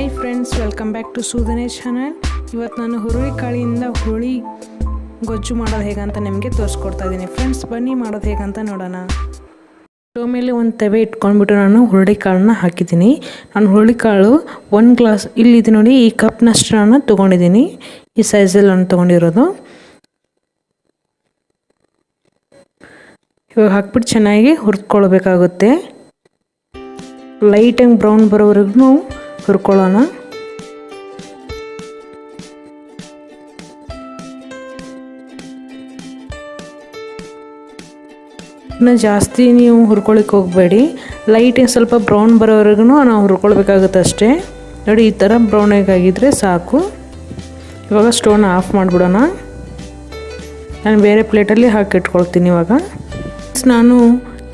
Hi friends, welcome back to Sudinesh channel. ಇವತ್ತು ನಾನು ಹುರುಳಿಕಾಳಿಂದ ಹುಳಿ ಗೊಜ್ಜು ಮಾಡೋದು ಹೇಗಂತ ನಿಮಗೆ ತೋರಿಸ್ಕೊಡ್ತಾ ಇದ್ದೀನಿ. ಫ್ರೆಂಡ್ಸ್, ಬನ್ನಿ ಮಾಡೋದು ಹೇಗಂತ ನೋಡೋಣ. ಸ್ಟವ್ ಮೇಲೆ ಒಂದು ತವೆ ಇಟ್ಕೊಂಡ್ಬಿಟ್ಟು ನಾನು ಹುರುಳಿಕಾಳನ್ನ ಹಾಕಿದ್ದೀನಿ. ನಾನು ಹುರುಳಿಕಾಳು 1 ಗ್ಲಾಸ್ ಇಲ್ಲಿದೆ ನೋಡಿ, ಈ ಕಪ್ನಷ್ಟು ನಾನು ತೊಗೊಂಡಿದ್ದೀನಿ. ಈ ಸೈಜಲ್ಲಿ ನಾನು ತೊಗೊಂಡಿರೋದು. ಇವಾಗ ಹಾಕ್ಬಿಟ್ಟು ಚೆನ್ನಾಗಿ ಹುರ್ಕೊಳ್ಬೇಕಾಗುತ್ತೆ. ಲೈಟಾಗಿ ಬ್ರೌನ್ ಬರೋವರೆಗೂ ಹುರ್ಕೊಳ್ಳೋಣ. ಇನ್ನು ಜಾಸ್ತಿ ನೀವು ಹುರ್ಕೊಳ್ಳಿಕ್ಕೆ ಹೋಗಬೇಡಿ. ಲೈಟಾಗಿ ಸ್ವಲ್ಪ ಬ್ರೌನ್ ಬರೋವರೆಗೂ ನಾವು ಹುರ್ಕೊಳ್ಬೇಕಾಗುತ್ತೆ ಅಷ್ಟೇ. ನೋಡಿ, ಈ ಥರ ಬ್ರೌನಾಗಿ ಆಗಿದ್ದರೆ ಸಾಕು. ಇವಾಗ ಸ್ಟವ್ನ ಆಫ್ ಮಾಡಿಬಿಡೋಣ. ನಾನು ಬೇರೆ ಪ್ಲೇಟಲ್ಲಿ ಹಾಕಿಟ್ಕೊಳ್ತೀನಿ. ಇವಾಗ ನಾನು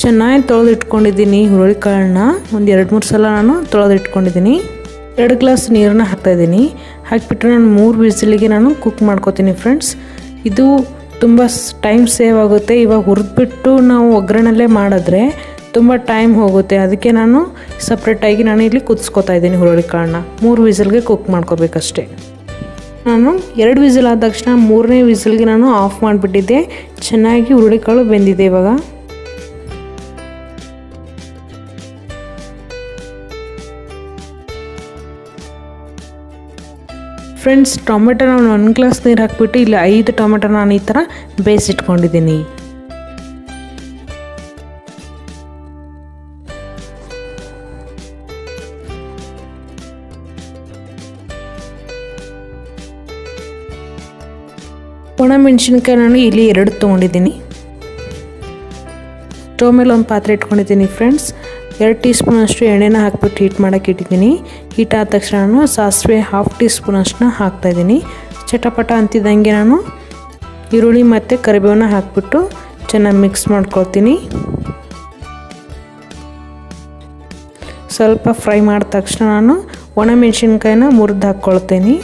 ಚೆನ್ನಾಗಿ ತೊಳೆದು ಇಟ್ಕೊಂಡಿದ್ದೀನಿ ಹುರುಳಿಕಾಳನ್ನ. ಒಂದು 2-3 ಸಲ ನಾನು ತೊಳೆದು ಇಟ್ಕೊಂಡಿದ್ದೀನಿ. 2 ಗ್ಲಾಸ್ ನೀರನ್ನ ಹಾಕ್ತಾಯಿದ್ದೀನಿ. ಹಾಕಿಬಿಟ್ಟು ನಾನು 3 ವಿಸಿಲಿಗೆ ನಾನು ಕುಕ್ ಮಾಡ್ಕೋತೀನಿ. ಫ್ರೆಂಡ್ಸ್, ಇದು ತುಂಬ ಟೈಮ್ ಸೇವ್ ಆಗುತ್ತೆ. ಇವಾಗ ಹುರಿದ್ಬಿಟ್ಟು ನಾವು ಒಗ್ಗರಣೆಲ್ಲೇ ಮಾಡಿದ್ರೆ ತುಂಬ ಟೈಮ್ ಹೋಗುತ್ತೆ. ಅದಕ್ಕೆ ನಾನು ಸಪ್ರೇಟಾಗಿ ನಾನು ಇಲ್ಲಿ ಕುದಿಸ್ಕೊತಾ ಇದ್ದೀನಿ ಹುರುಳಿಕಾಳನ್ನ. 3 ವಿಸಿಲ್ಗೆ ಕುಕ್ ಮಾಡ್ಕೋಬೇಕಷ್ಟೆ. ನಾನು 2 ವಿಸಿಲ್ ಆದ ತಕ್ಷಣ 3ನೇ ವಿಸಿಲ್ಗೆ ನಾನು ಆಫ್ ಮಾಡಿಬಿಟ್ಟಿದ್ದೆ. ಚೆನ್ನಾಗಿ ಹುರುಳಿಕಾಳು ಬೆಂದಿದೆ. ಇವಾಗ ಫ್ರೆಂಡ್ಸ್, ಟೊಮೆಟೊ ನಾನು 1 ಗ್ಲಾಸ್ ನೀರು ಹಾಕ್ಬಿಟ್ಟು ಇಲ್ಲಿ 5 ಟೊಮೆಟೊ ನಾನು ಈ ಥರ ಬೇಯಿಸಿಟ್ಕೊಂಡಿದ್ದೀನಿ. ಒಣಮೆಣಸಿನ್ಕಾಯಿ ನಾನು ಇಲ್ಲಿ 2 ತೊಗೊಂಡಿದ್ದೀನಿ. ಸ್ಟವ್ ಮೇಲೆ ಒಂದು ಪಾತ್ರೆ ಇಟ್ಕೊಂಡಿದ್ದೀನಿ. ಫ್ರೆಂಡ್ಸ್, 2 ಟೀ ಸ್ಪೂನ್ ಅಷ್ಟು ಎಣ್ಣೆನ ಹಾಕ್ಬಿಟ್ಟು ಹೀಟ್ ಮಾಡೋಕ್ಕೆ ಇಟ್ಟಿದ್ದೀನಿ. ಹೀಟ್ ಆದ ತಕ್ಷಣ ನಾನು ಸಾಸಿವೆ 1/2 ಟೀ ಸ್ಪೂನ್ ಅಷ್ಟನ್ನ ಹಾಕ್ತಾಯಿದ್ದೀನಿ. ಚಟಪಟ ಅಂತಿದ್ದಂಗೆ ನಾನು ಈರುಳ್ಳಿ ಮತ್ತು ಕರಿಬೇವನ್ನ ಹಾಕ್ಬಿಟ್ಟು ಚೆನ್ನಾಗಿ ಮಿಕ್ಸ್ ಮಾಡ್ಕೊಳ್ತೀನಿ. ಸ್ವಲ್ಪ ಫ್ರೈ ಮಾಡಿದ ತಕ್ಷಣ ನಾನು ಒಣಮೆಣಸಿನ್ಕಾಯಿನ ಮುರಿದು ಹಾಕ್ಕೊಳ್ತೀನಿ.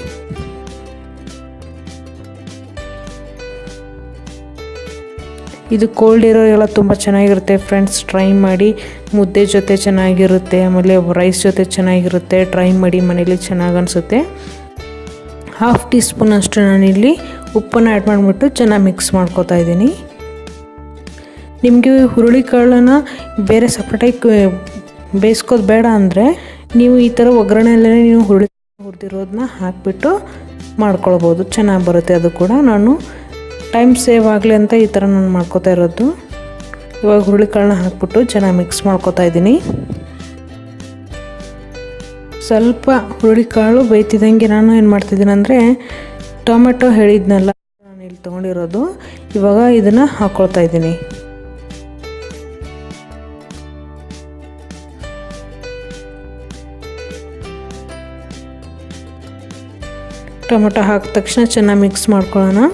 ಇದು ಕೋಲ್ಡ್ ಇರೋರೆಲ್ಲ ತುಂಬ ಚೆನ್ನಾಗಿರುತ್ತೆ. ಫ್ರೆಂಡ್ಸ್, ಟ್ರೈ ಮಾಡಿ. ಮುದ್ದೆ ಜೊತೆ ಚೆನ್ನಾಗಿರುತ್ತೆ, ಆಮೇಲೆ ರೈಸ್ ಜೊತೆ ಚೆನ್ನಾಗಿರುತ್ತೆ. ಟ್ರೈ ಮಾಡಿ, ಮನೇಲಿ ಚೆನ್ನಾಗಿ ಅನಿಸುತ್ತೆ. 1/2 ಟೀ ಸ್ಪೂನ್ ಅಷ್ಟು ನಾನಿಲ್ಲಿ ಉಪ್ಪನ್ನು ಆ್ಯಡ್ ಮಾಡಿಬಿಟ್ಟು ಚೆನ್ನಾಗಿ ಮಿಕ್ಸ್ ಮಾಡ್ಕೊತಾ ಇದ್ದೀನಿ. ನಿಮಗೆ ಹುರುಳಿಕಾಳನ್ನು ಬೇರೆ ಸಪ್ರೇಟಾಗಿ ಬೇಯಿಸ್ಕೋದು ಬೇಡ ಅಂದರೆ ನೀವು ಈ ಥರ ಒಗ್ಗರಣೆಯಲ್ಲೇ ನೀವು ಹುರಿದಿರೋದನ್ನ ಹಾಕಿಬಿಟ್ಟು ಮಾಡ್ಕೊಳ್ಬೋದು. ಚೆನ್ನಾಗಿ ಬರುತ್ತೆ ಅದು ಕೂಡ. ನಾನು ಟೈಮ್ ಸೇವ್ ಆಗಲಿ ಅಂತ ಈ ಥರ ನಾನು ಮಾಡ್ಕೋತಾ ಇರೋದು. ಇವಾಗ ಹುರುಳಿಕಾಳನ್ನ ಹಾಕ್ಬಿಟ್ಟು ಚೆನ್ನಾಗಿ ಮಿಕ್ಸ್ ಮಾಡ್ಕೋತಾ ಇದ್ದೀನಿ. ಸ್ವಲ್ಪ ಹುರುಳಿಕಾಳು ಬೇಯ್ತಿದ್ದಂಗೆ ನಾನು ಏನು ಮಾಡ್ತಿದ್ದೀನಿ ಅಂದರೆ ಟೊಮೆಟೊ ಹೇಳಿದ್ನಲ್ಲ ನಾನು ಇಲ್ಲಿ ತೊಗೊಂಡಿರೋದು, ಇವಾಗ ಇದನ್ನು ಹಾಕ್ಕೊಳ್ತಾ ಇದ್ದೀನಿ. ಟೊಮೆಟೊ ಹಾಕಿದ ತಕ್ಷಣ ಚೆನ್ನಾಗಿ ಮಿಕ್ಸ್ ಮಾಡ್ಕೊಳ್ಳೋಣ.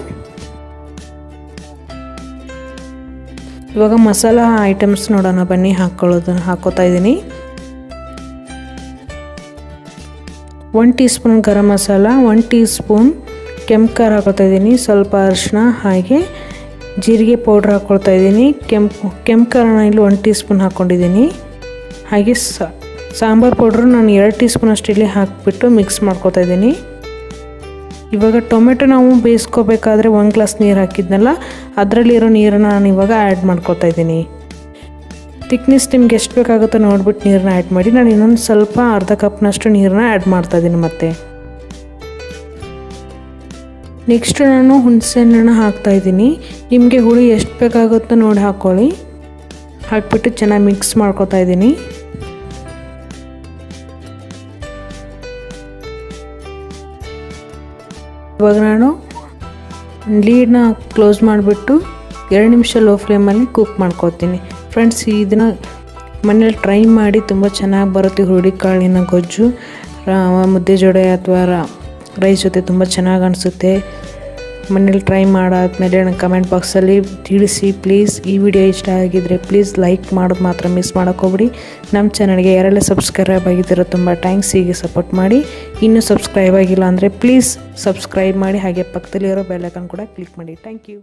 ಇವಾಗ ಮಸಾಲ ಐಟಮ್ಸ್ ನೋಡೋಣ ಬನ್ನಿ. ಹಾಕೋತಾ ಇದ್ದೀನಿ. 1 tea spoon garam masala, 1 tea spoon ಕೆಂಪು ಖಾರ ಹಾಕೋತಾ ಇದ್ದೀನಿ. ಸ್ವಲ್ಪ ಅರಿಶಿನ, ಹಾಗೆ ಜೀರಿಗೆ ಪೌಡ್ರ್ ಹಾಕ್ಕೊಳ್ತಾ ಇದ್ದೀನಿ. ಕೆಂಪು ಖಾರನ ಇಲ್ಲಿ 1 ಟೀ ಸ್ಪೂನ್ ಹಾಕ್ಕೊಂಡಿದ್ದೀನಿ. ಹಾಗೆ ಸಾಂಬಾರು ಪೌಡ್ರು ನಾನು 2 ಟೀ ಸ್ಪೂನ್ ಅಷ್ಟು ಇಲ್ಲಿ ಹಾಕಿಬಿಟ್ಟು ಮಿಕ್ಸ್ ಮಾಡ್ಕೊತಾ ಇದ್ದೀನಿ. ಇವಾಗ ಟೊಮೆಟೊ ನಾವು ಬೇಯಿಸ್ಕೋಬೇಕಾದ್ರೆ 1 ಗ್ಲಾಸ್ ನೀರು ಹಾಕಿದ್ನಲ್ಲ, ಅದರಲ್ಲಿರೋ ನೀರನ್ನು ನಾನು ಇವಾಗ ಆ್ಯಡ್ ಮಾಡ್ಕೊತಾ ಇದ್ದೀನಿ. ಥಿಕ್ನೆಸ್ ನಿಮ್ಗೆ ಎಷ್ಟು ಬೇಕಾಗುತ್ತೋ ನೋಡ್ಬಿಟ್ಟು ನೀರನ್ನ ಆ್ಯಡ್ ಮಾಡಿ. ನಾನು ಇನ್ನೊಂದು ಸ್ವಲ್ಪ ಅರ್ಧ ಕಪ್ನಷ್ಟು ನೀರನ್ನ ಆ್ಯಡ್ ಮಾಡ್ತಾಯಿದ್ದೀನಿ. ಮತ್ತೆ ನೆಕ್ಸ್ಟ್ ನಾನು ಹುಣಸೆಹಣ್ಣನ್ನು ಹಾಕ್ತಾಯಿದ್ದೀನಿ. ನಿಮಗೆ ಹುಳಿ ಎಷ್ಟು ಬೇಕಾಗುತ್ತೋ ನೋಡಿ ಹಾಕ್ಕೊಳ್ಳಿ. ಹಾಕ್ಬಿಟ್ಟು ಚೆನ್ನಾಗಿ ಮಿಕ್ಸ್ ಮಾಡ್ಕೊತಾ ಇದ್ದೀನಿ. ಇವಾಗ ನಾನು ಲೀಡ್ನ ಕ್ಲೋಸ್ ಮಾಡಿಬಿಟ್ಟು 2 ನಿಮಿಷ ಲೋ ಫ್ಲೇಮಲ್ಲಿ ಕುಕ್ ಮಾಡ್ಕೊತೀನಿ. ಫ್ರೆಂಡ್ಸ್, ಇದನ್ನು ಮನೇಲಿ ಟ್ರೈ ಮಾಡಿ. ತುಂಬ ಚೆನ್ನಾಗಿ ಬರುತ್ತೆ ಹುರುಳಿಕಾಳಿನ ಗೊಜ್ಜು. ಮುದ್ದೆ ಜೋಡೆ ಅಥವಾ ರೈಸ್ ಜೊತೆ ತುಂಬ ಚೆನ್ನಾಗಿ ಅನಿಸುತ್ತೆ. ಮನೇಲಿ ಟ್ರೈ ಮಾಡಾದ್ಮೇಲೆ ನನಗೆ ಕಮೆಂಟ್ ಬಾಕ್ಸಲ್ಲಿ ತಿಳಿಸಿ ಪ್ಲೀಸ್. ಈ ವಿಡಿಯೋ ಇಷ್ಟ ಆಗಿದ್ದರೆ ಪ್ಲೀಸ್ ಲೈಕ್ ಮಾಡೋದು ಮಾತ್ರ ಮಿಸ್ ಮಾಡೋಕ್ಕೋಗ್ಬಿಡಿ. ನಮ್ಮ ಚಾನಲ್ಗೆ ಯಾರೆಲ್ಲ ಸಬ್ಸ್ಕ್ರೈಬ್ ಆಗಿದ್ದೀರೋ ತುಂಬ ಥ್ಯಾಂಕ್ಸ್. ಹೀಗೆ ಸಪೋರ್ಟ್ ಮಾಡಿ. ಇನ್ನೂ ಸಬ್ಸ್ಕ್ರೈಬ್ ಆಗಿಲ್ಲ ಅಂದರೆ ಪ್ಲೀಸ್ ಸಬ್ಸ್ಕ್ರೈಬ್ ಮಾಡಿ. ಹಾಗೆ ಪಕ್ಕದಲ್ಲಿರೋ ಬೆಲ್ ಐಕಾನ್ ಕೂಡ ಕ್ಲಿಕ್ ಮಾಡಿ. Thank you.